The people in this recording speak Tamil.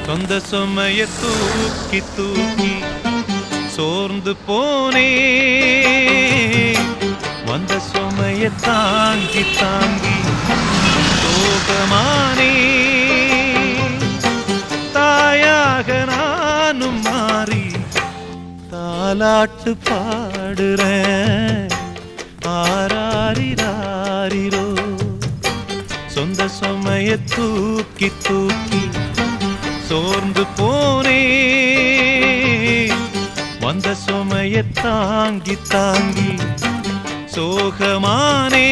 சொந்த சுமைய தூக்கி தூக்கி சோர்ந்து போனே, வந்த சுமைய தாங்கி தாங்கி சோகமானே. தாயாக நானும் மாறி தாலாட்டு பாடுறேன், ஆராரிராரிரோ. சொந்த சுமைய தூக்கி தூக்கி சோர்ந்து போனே, வந்த சுமைய தாங்கி தாங்கி சோகமானே.